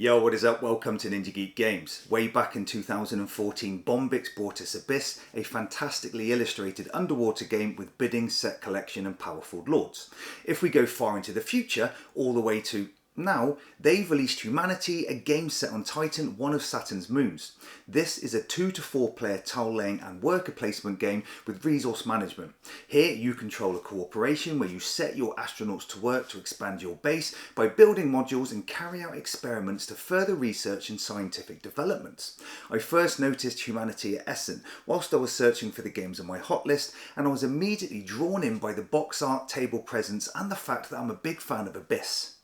Yo, what is up? Welcome to Ninja Geek Games. Way back in 2014, Bombix brought us Abyss, a fantastically illustrated underwater game with bidding, set collection and powerful lords. If we go far into the future, all the way to now, they've released Humanity, a game set on Titan, one of Saturn's moons. This is a 2 to 4 player tile laying and worker placement game with resource management. Here you control a corporation where you set your astronauts to work to expand your base by building modules and carry out experiments to further research and scientific developments. I first noticed Humanity at Essen whilst I was searching for the games on my hot list, and I was immediately drawn in by the box art, table presence and the fact that I'm a big fan of Abyss.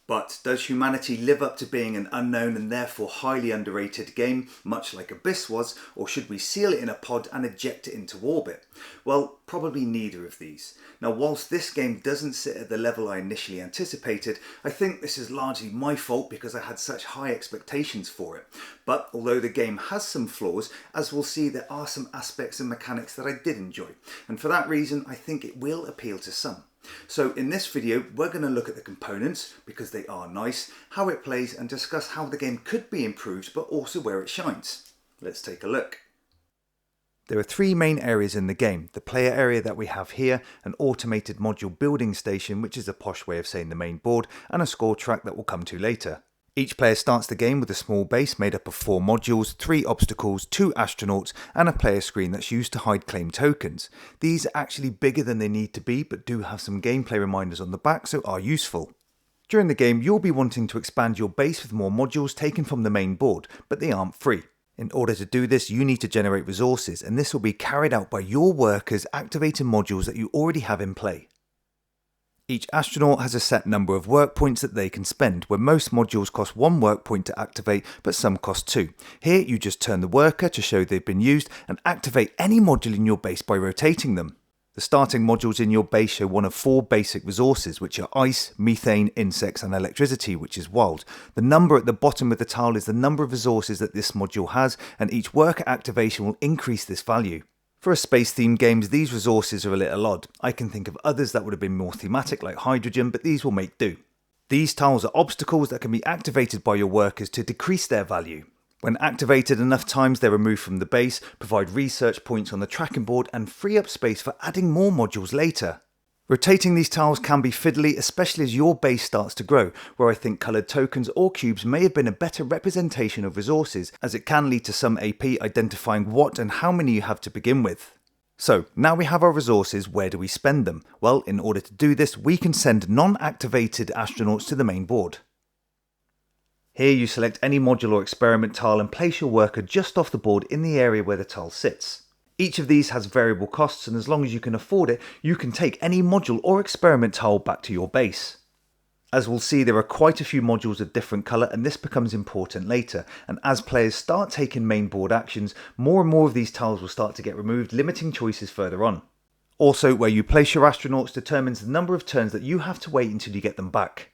But does Humanity live up to being an unknown and therefore highly underrated game, much like Abyss was, or should we seal it in a pod and eject it into orbit? Well, probably neither of these. Now, whilst this game doesn't sit at the level I initially anticipated, I think this is largely my fault because I had such high expectations for it. But although the game has some flaws, as we'll see, there are some aspects and mechanics that I did enjoy. And for that reason, I think it will appeal to some. So in this video, we're going to look at the components, because they are nice, how it plays and discuss how the game could be improved, but also where it shines. Let's take a look. There are three main areas in the game: the player area that we have here, an automated module building station, which is a posh way of saying the main board, and a score track that we'll come to later. Each player starts the game with a small base made up of 4 modules, 3 obstacles, 2 astronauts and a player screen that's used to hide claim tokens. These are actually bigger than they need to be, but do have some gameplay reminders on the back, so are useful. During the game you'll be wanting to expand your base with more modules taken from the main board, but they aren't free. In order to do this you need to generate resources, and this will be carried out by your workers activating modules that you already have in play. Each astronaut has a set number of work points that they can spend, where most modules cost 1 work point to activate, but some cost 2. Here you just turn the worker to show they've been used and activate any module in your base by rotating them. The starting modules in your base show one of 4 basic resources, which are ice, methane, insects and electricity, which is wild. The number at the bottom of the tile is the number of resources that this module has, and each worker activation will increase this value. For a space-themed games, these resources are a little odd. I can think of others that would have been more thematic, like hydrogen, but these will make do. These tiles are obstacles that can be activated by your workers to decrease their value. When activated enough times, they're removed from the base, provide research points on the tracking board, and free up space for adding more modules later. Rotating these tiles can be fiddly, especially as your base starts to grow, where I think coloured tokens or cubes may have been a better representation of resources, as it can lead to some AP identifying what and how many you have to begin with. So, now we have our resources, where do we spend them? Well, in order to do this, we can send non-activated astronauts to the main board. Here you select any module or experiment tile and place your worker just off the board in the area where the tile sits. Each of these has variable costs, and as long as you can afford it, you can take any module or experiment tile back to your base. As we'll see, there are quite a few modules of different colour, and this becomes important later, and as players start taking main board actions, more and more of these tiles will start to get removed, limiting choices further on. Also, where you place your astronauts determines the number of turns that you have to wait until you get them back.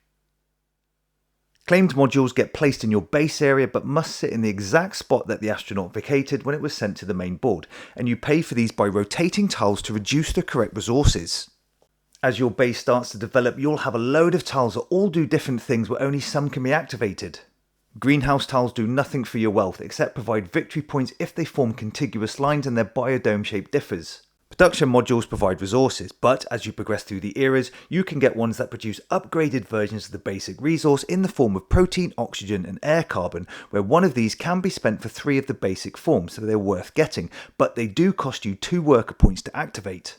Claimed modules get placed in your base area but must sit in the exact spot that the astronaut vacated when it was sent to the main board, and you pay for these by rotating tiles to reduce the correct resources. As your base starts to develop, you'll have a load of tiles that all do different things where only some can be activated. Greenhouse tiles do nothing for your wealth except provide victory points if they form contiguous lines and their biodome shape differs. Production modules provide resources, but as you progress through the eras, you can get ones that produce upgraded versions of the basic resource in the form of protein, oxygen and air carbon, where one of these can be spent for 3 of the basic forms, so they're worth getting, but they do cost you 2 worker points to activate.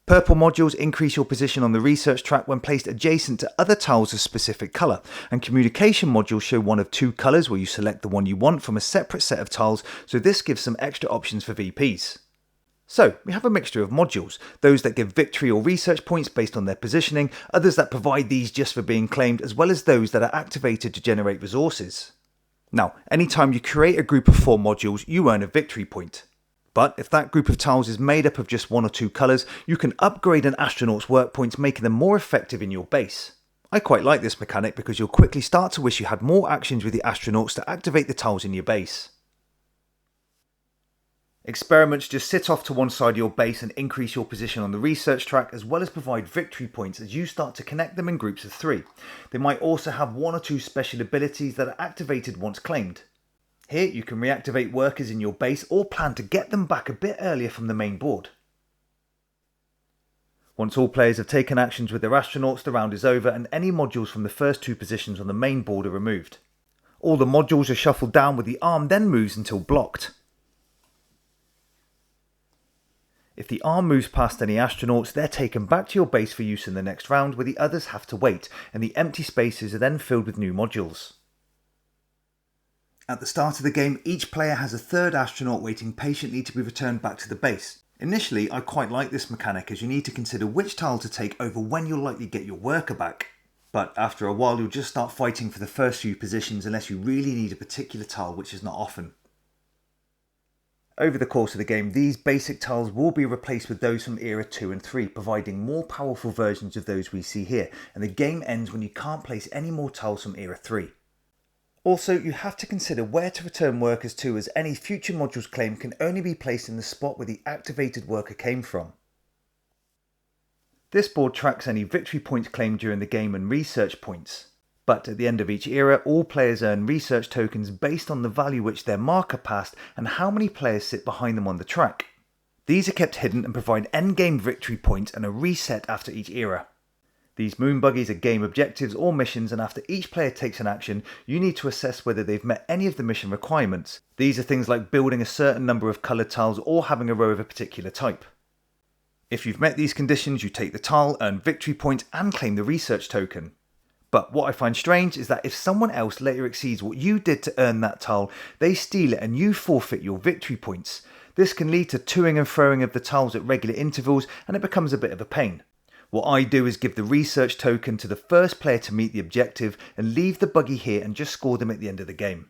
Purple modules increase your position on the research track when placed adjacent to other tiles of specific colour, and communication modules show one of 2 colours where you select the one you want from a separate set of tiles, so this gives some extra options for VPs. So, we have a mixture of modules, those that give victory or research points based on their positioning, others that provide these just for being claimed, as well as those that are activated to generate resources. Now, anytime you create a group of 4 modules, you earn a victory point. But if that group of tiles is made up of just 1 or 2 colours, you can upgrade an astronaut's work points, making them more effective in your base. I quite like this mechanic because you'll quickly start to wish you had more actions with the astronauts to activate the tiles in your base. Experiments just sit off to one side of your base and increase your position on the research track, as well as provide victory points as you start to connect them in groups of 3. They might also have 1 or 2 special abilities that are activated once claimed. Here you can reactivate workers in your base or plan to get them back a bit earlier from the main board. Once all players have taken actions with their astronauts, the round is over and any modules from the first 2 positions on the main board are removed. All the modules are shuffled down with the arm then moves until blocked. If the arm moves past any astronauts, they're taken back to your base for use in the next round, where the others have to wait, and the empty spaces are then filled with new modules. At the start of the game, each player has a third astronaut waiting patiently to be returned back to the base. Initially, I quite like this mechanic as you need to consider which tile to take over when you'll likely get your worker back. But after a while, you'll just start fighting for the first few positions unless you really need a particular tile, which is not often. Over the course of the game, these basic tiles will be replaced with those from Era 2 and 3, providing more powerful versions of those we see here, and the game ends when you can't place any more tiles from Era 3. Also, you have to consider where to return workers to, as any future modules claimed can only be placed in the spot where the activated worker came from. This board tracks any victory points claimed during the game and research points. But at the end of each era, all players earn research tokens based on the value which their marker passed and how many players sit behind them on the track. These are kept hidden and provide endgame victory points and are reset after each era. These moon buggies are game objectives or missions, and after each player takes an action, you need to assess whether they've met any of the mission requirements. These are things like building a certain number of coloured tiles or having a row of a particular type. If you've met these conditions, you take the tile, earn victory points and claim the research token. But what I find strange is that if someone else later exceeds what you did to earn that tile, they steal it and you forfeit your victory points. This can lead to toing and throwing of the tiles at regular intervals, and it becomes a bit of a pain. What I do is give the research token to the first player to meet the objective and leave the buggy here and just score them at the end of the game.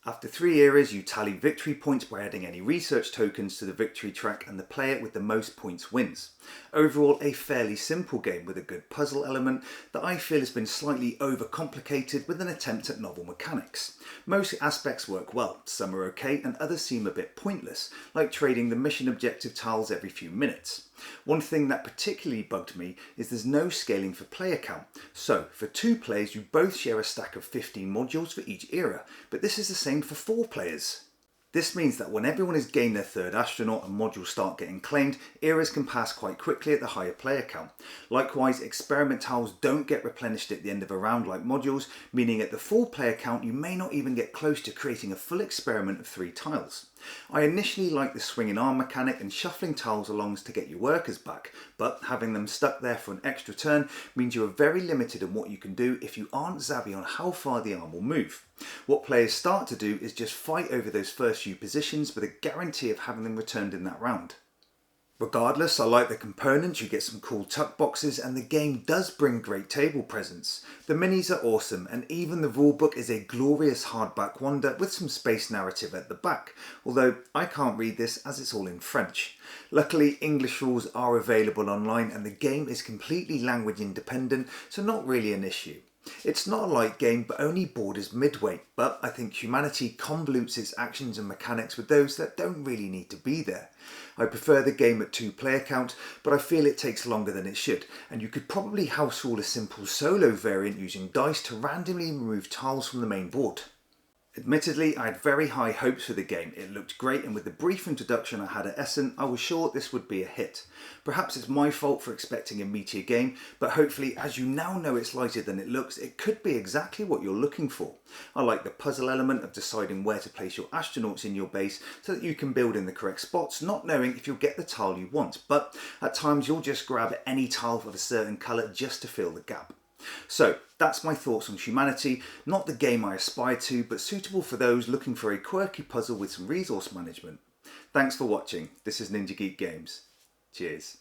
After 3 eras, you tally victory points by adding any research tokens to the victory track, and the player with the most points wins. Overall, a fairly simple game with a good puzzle element that I feel has been slightly overcomplicated with an attempt at novel mechanics. Most aspects work well, some are okay and others seem a bit pointless, like trading the mission objective tiles every few minutes. One thing that particularly bugged me is there's no scaling for player count. So for 2 players you both share a stack of 15 modules for each era, but this is the same for 4 players. This means that when everyone has gained their third astronaut and modules start getting claimed, eras can pass quite quickly at the higher player count. Likewise, experiment tiles don't get replenished at the end of a round like modules, meaning at the full player count you may not even get close to creating a full experiment of 3 tiles. I initially liked the swinging arm mechanic and shuffling tiles along to get your workers back, but having them stuck there for an extra turn means you are very limited in what you can do if you aren't savvy on how far the arm will move. What players start to do is just fight over those first few positions with a guarantee of having them returned in that round. Regardless, I like the components, you get some cool tuck boxes, and the game does bring great table presence. The minis are awesome, and even the rulebook is a glorious hardback wonder with some space narrative at the back, although I can't read this as it's all in French. Luckily, English rules are available online and the game is completely language independent, so not really an issue. It's not a light game, but only borders midway, but I think humanity convolutes its actions and mechanics with those that don't really need to be there. I prefer the game at 2 player count, but I feel it takes longer than it should, and you could probably house rule a simple solo variant using dice to randomly remove tiles from the main board. Admittedly, I had very high hopes for the game. It looked great, and with the brief introduction I had at Essen, I was sure this would be a hit. Perhaps it's my fault for expecting a meatier game, but hopefully, as you now know it's lighter than it looks, it could be exactly what you're looking for. I like the puzzle element of deciding where to place your astronauts in your base so that you can build in the correct spots, not knowing if you'll get the tile you want, but at times you'll just grab any tile of a certain colour just to fill the gap. So that's my thoughts on Humanity, not the game I aspire to, but suitable for those looking for a quirky puzzle with some resource management. Thanks for watching. This is Ninja Geek Games. Cheers.